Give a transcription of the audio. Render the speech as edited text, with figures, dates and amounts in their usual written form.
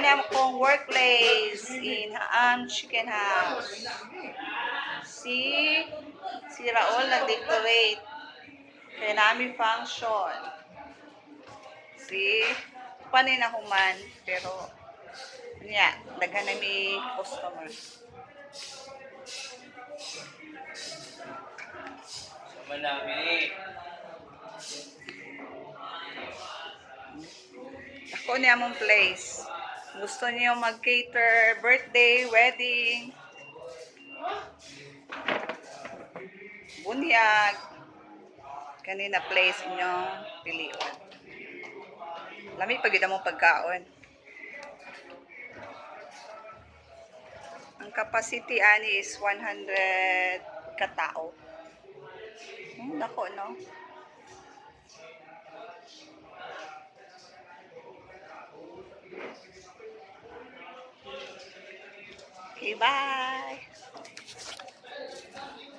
Ani akong workplace in Chicken House. Si Raul nag-decorate. Kaya namin function. Panay na human. Pero, niya, daghan na may customer. Sama namin. Ako niya mong place. Gusto niyo mag-cater, birthday, wedding, bunyag, kanina place inyong pilion. Lami pag yun mong pagkaon. Ang capacity ani is 100 katao. Nako, no? Okay, bye!